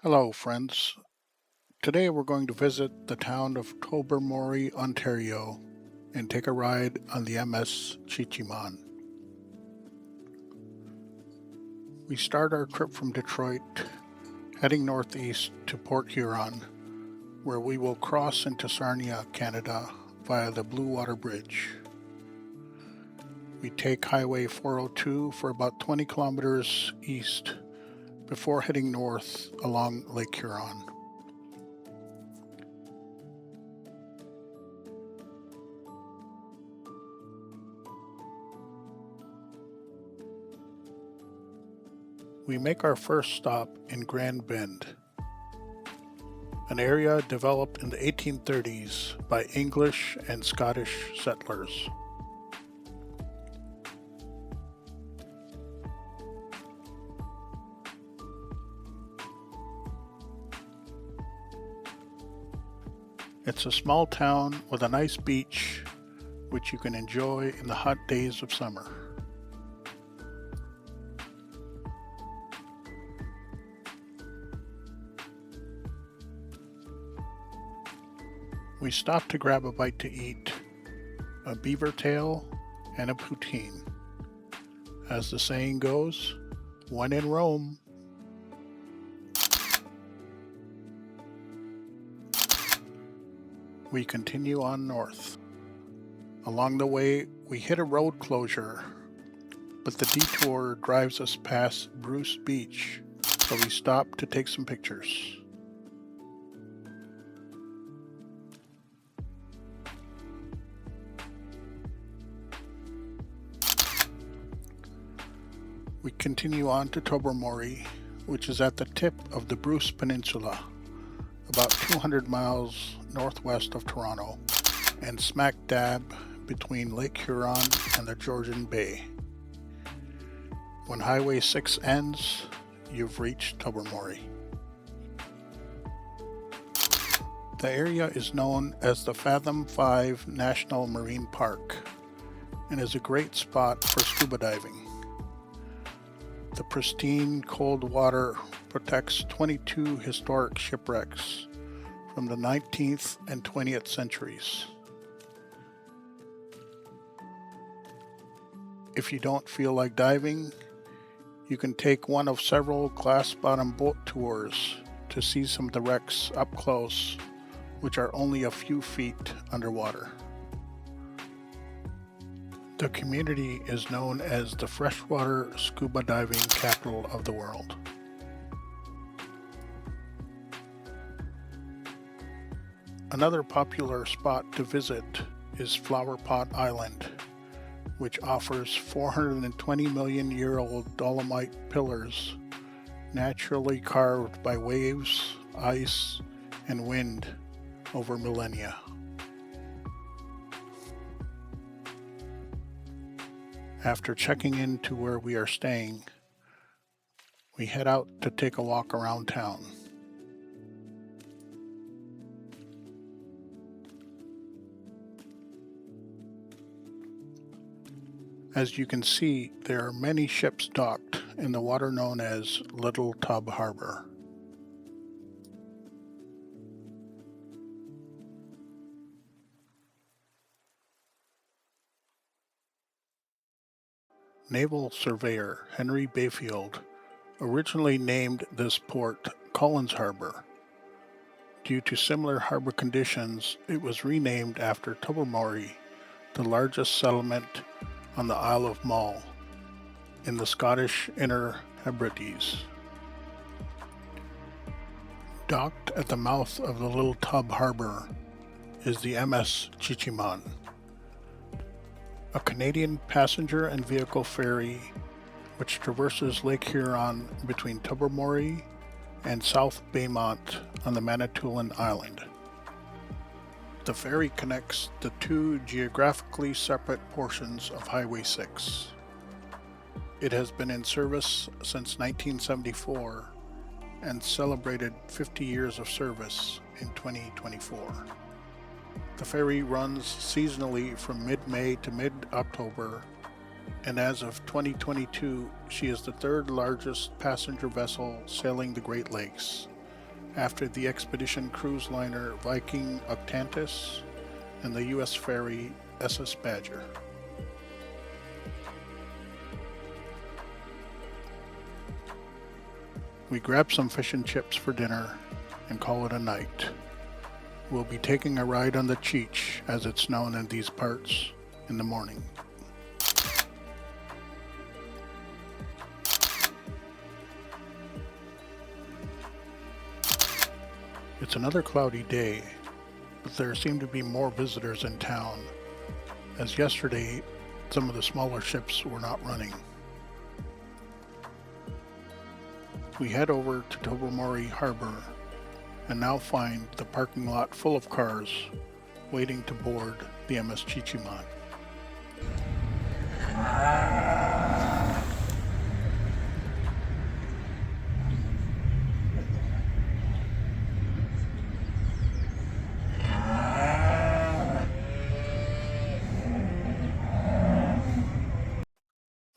Hello, friends. Today we're going to visit the town of Tobermory, Ontario, and take a ride on the MS Chi-Cheemaun. We start our trip from Detroit, heading northeast to Port Huron, where we will cross into Sarnia, Canada, via the Blue Water Bridge. We take Highway 402 for about 20 kilometers east before heading north along Lake Huron. We make our first stop in Grand Bend, an area developed in the 1830s by English and Scottish settlers. It's a small town with a nice beach, which you can enjoy in the hot days of summer. We stop to grab a bite to eat, a beaver tail and a poutine. As the saying goes, when in Rome. We continue on north. Along the way, we hit a road closure, but the detour drives us past Bruce Beach, so we stop to take some pictures. We continue on to Tobermory, which is at the tip of the Bruce Peninsula, about 200 miles northwest of Toronto, and smack dab between Lake Huron and the Georgian Bay. When Highway 6 ends, you've reached Tobermory. The area is known as the Fathom 5 National Marine Park and is a great spot for scuba diving. The pristine cold water protects 22 historic shipwrecks from the 19th and 20th centuries. If you don't feel like diving, you can take one of several glass-bottom boat tours to see some of the wrecks up close, which are only a few feet underwater. The community is known as the freshwater scuba diving capital of the world. Another popular spot to visit is Flower Pot Island, which offers 420 million year old dolomite pillars naturally carved by waves, ice, and wind over millennia. After checking into where we are staying, we head out to take a walk around town. As you can see, there are many ships docked in the water known as Little Tub Harbor. Naval surveyor Henry Bayfield originally named this port Collins Harbor. Due to similar harbor conditions, it was renamed after Tobermory, the largest settlement on the Isle of Mull, in the Scottish Inner Hebrides. Docked at the mouth of the Little Tub Harbor is the MS Chi-Cheemaun, a Canadian passenger and vehicle ferry which traverses Lake Huron between Tobermory and South Baymont on the Manitoulin Island. The ferry connects the two geographically separate portions of Highway 6. It has been in service since 1974 and celebrated 50 years of service in 2024. The ferry runs seasonally from mid-May to mid-October, and as of 2022, she is the third largest passenger vessel sailing the Great Lakes, after the expedition cruise liner Viking Octantis and the U.S. ferry SS Badger. We grab some fish and chips for dinner and call it a night. We'll be taking a ride on the Cheech, as it's known in these parts, in the morning. It's another cloudy day, but there seem to be more visitors in town, as yesterday some of the smaller ships were not running. We head over to Tobermory Harbor and now find the parking lot full of cars waiting to board the MS Chi-Cheemaun.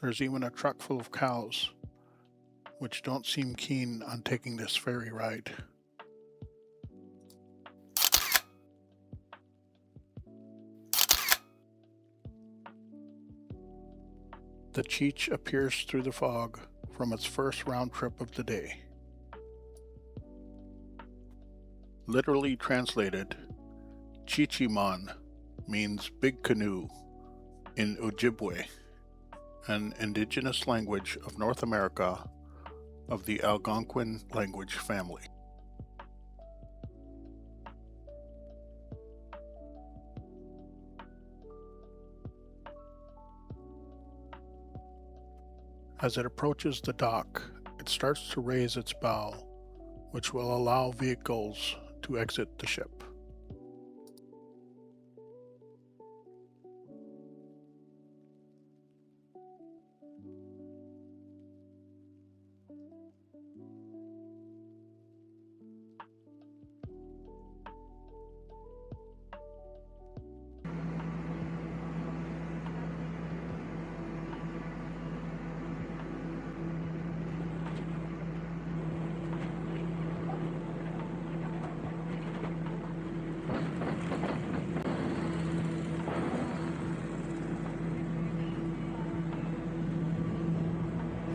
There's even a truck full of cows, which don't seem keen on taking this ferry ride. The Cheech appears through the fog from its first round trip of the day. Literally translated, Chi-Cheemaun means big canoe in Ojibwe, an indigenous language of North America of the Algonquin language family. As it approaches the dock, it starts to raise its bow, which will allow vehicles to exit the ship.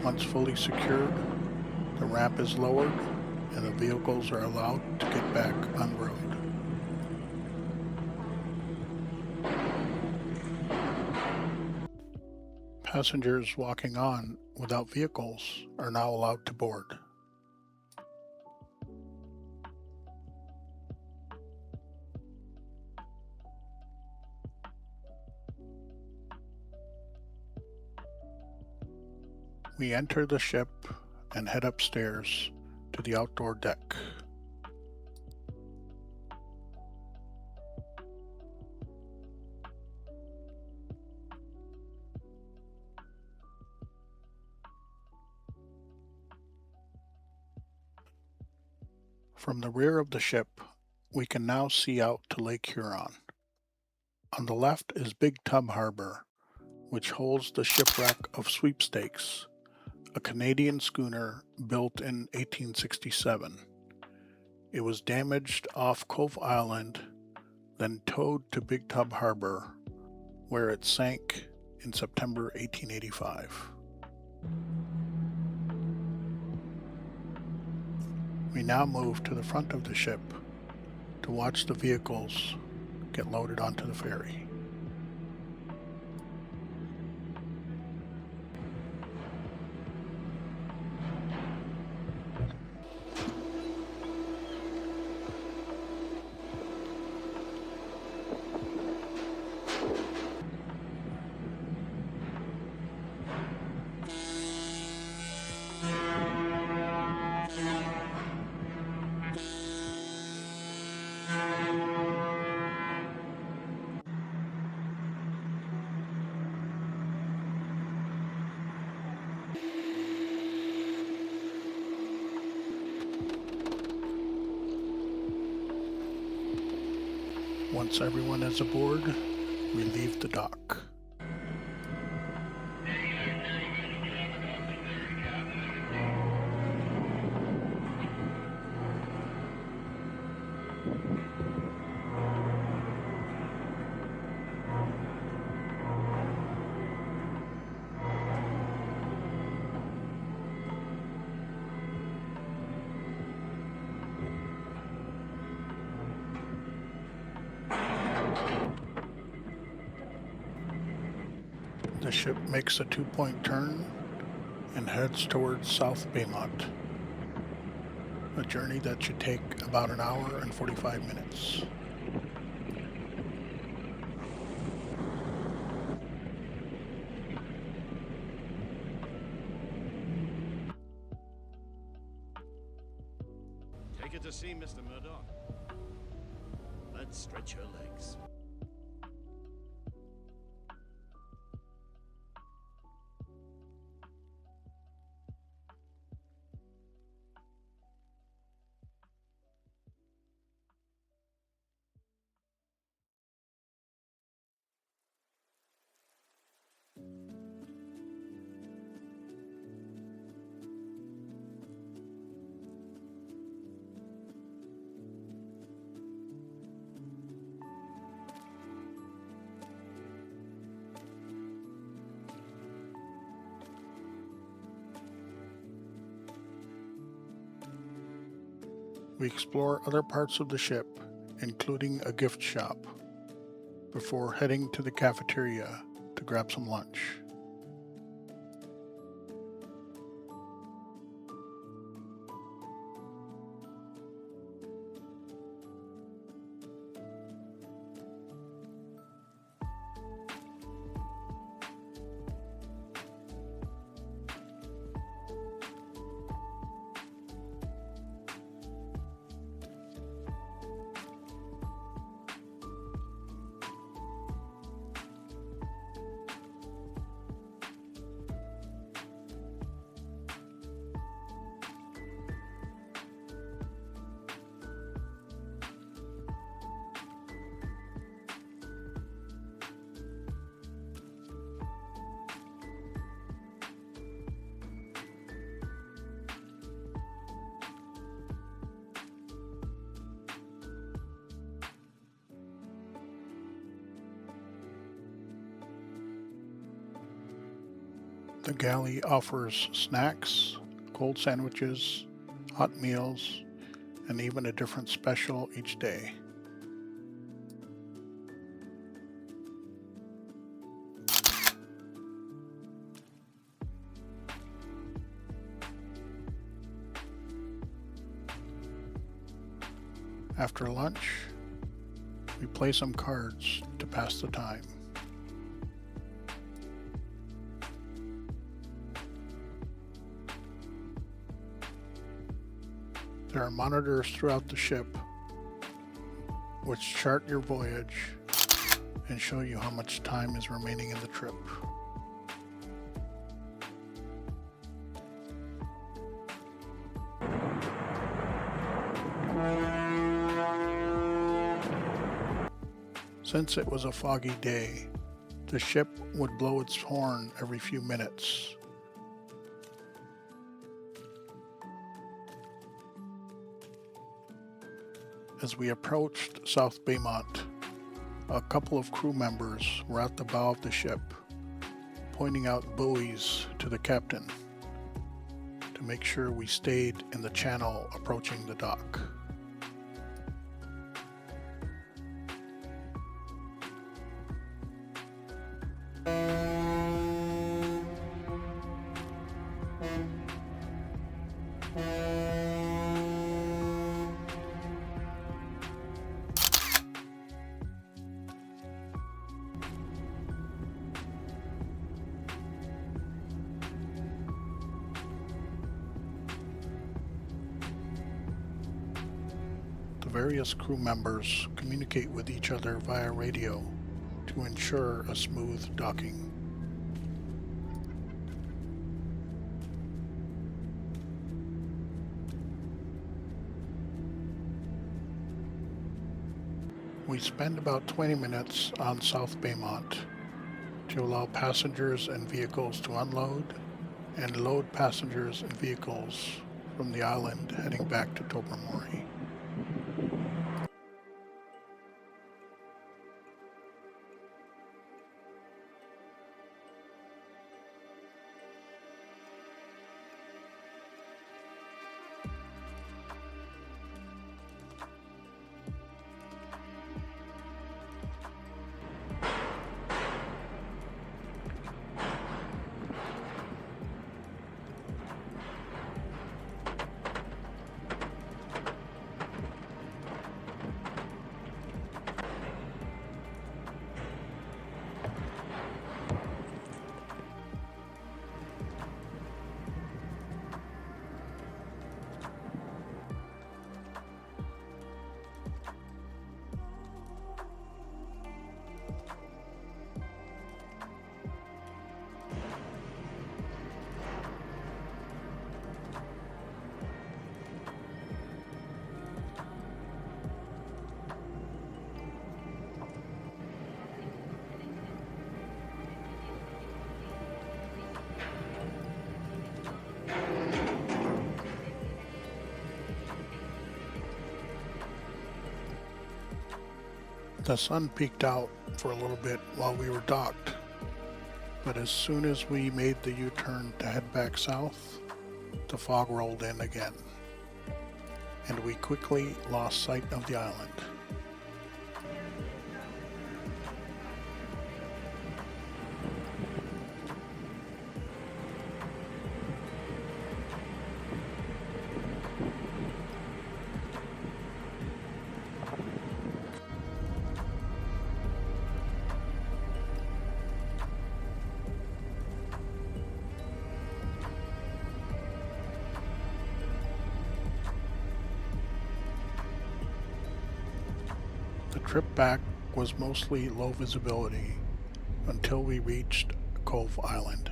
Once fully secured, the ramp is lowered and the vehicles are allowed to get back on road. Passengers walking on without vehicles are now allowed to board. We enter the ship and head upstairs to the outdoor deck. From the rear of the ship, we can now see out to Lake Huron. On the left is Big Tub Harbor, which holds the shipwreck of Sweepstakes, a Canadian schooner built in 1867. It was damaged off Cove Island, then towed to Big Tub Harbor, where it sank in September 1885. We now move to the front of the ship to watch the vehicles get loaded onto the ferry. Once everyone is aboard, we leave the dock. The ship makes a 2-point turn and heads towards South Baymont, a journey that should take about an hour and 45 minutes. Take it to sea, Mr. Murdoch. Let's stretch your legs. We explore other parts of the ship, including a gift shop, before heading to the cafeteria to grab some lunch. The galley offers snacks, cold sandwiches, hot meals, and even a different special each day. After lunch, we play some cards to pass the time. There are monitors throughout the ship which chart your voyage and show you how much time is remaining in the trip. Since it was a foggy day, the ship would blow its horn every few minutes. As we approached South Baymont, a couple of crew members were at the bow of the ship, pointing out buoys to the captain to make sure we stayed in the channel approaching the dock. Various crew members communicate with each other via radio to ensure a smooth docking. We spend about 20 minutes on South Baymont to allow passengers and vehicles to unload and load passengers and vehicles from the island heading back to Tobermory. The sun peeked out for a little bit while we were docked, but as soon as we made the U-turn to head back south, the fog rolled in again, and we quickly lost sight of the island. The trip back was mostly low visibility until we reached Cove Island.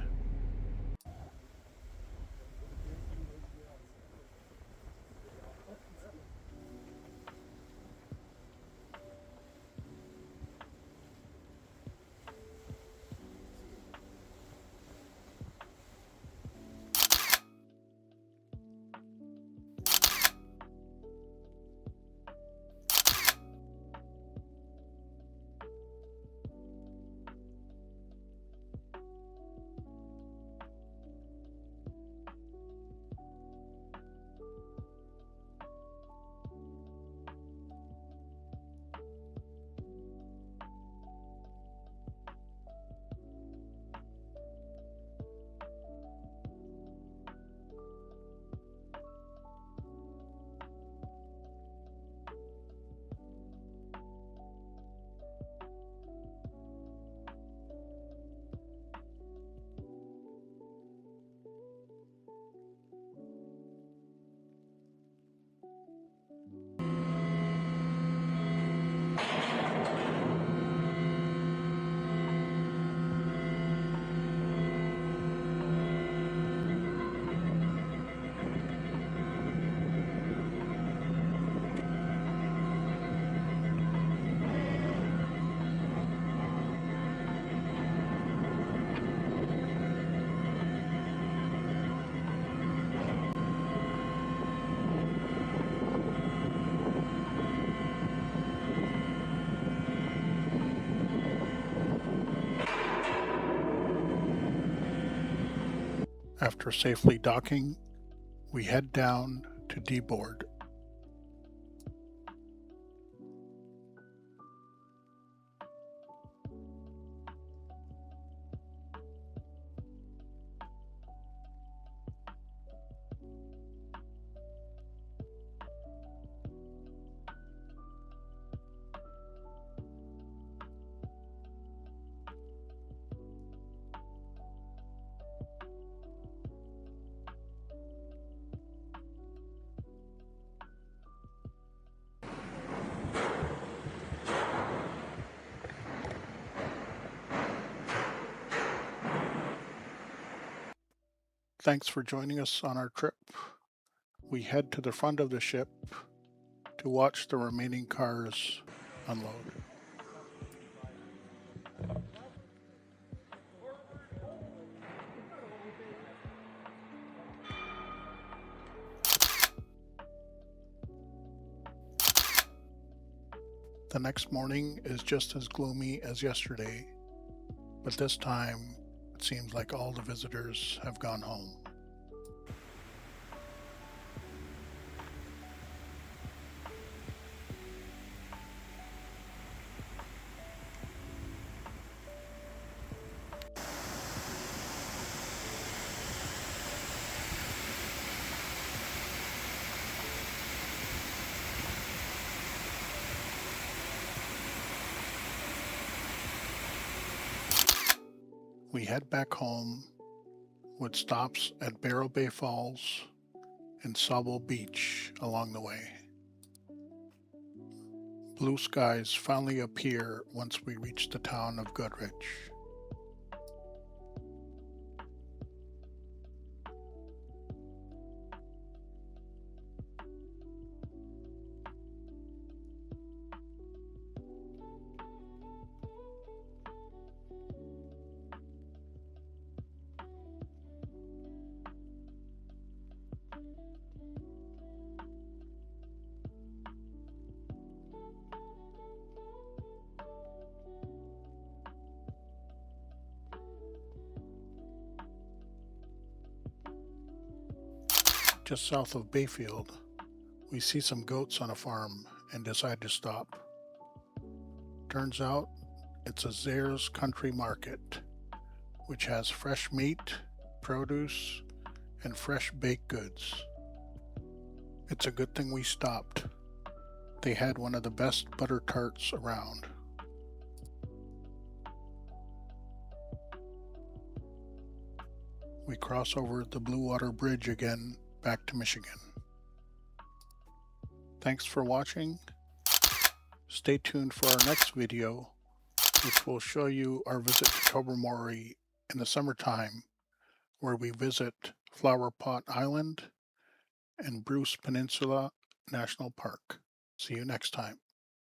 After safely docking, we head down to D-board. Thanks for joining us on our trip. We head to the front of the ship to watch the remaining cars unload. The next morning is just as gloomy as yesterday, but this time it seems like all the visitors have gone home. We head back home with stops at Barrow Bay Falls and Sauble Beach along the way. Blue skies finally appear once we reach the town of Goderich. Just south of Bayfield, we see some goats on a farm and decide to stop. Turns out it's a Zehr's country market, which has fresh meat, produce, and fresh baked goods. It's a good thing we stopped. They had one of the best butter tarts around. We cross over the Blue Water Bridge again back to Michigan. Thanks for watching. Stay tuned for our next video, which will show you our visit to Tobermory in the summertime, where we visit Flower Pot Island and Bruce Peninsula National Park. See you next time.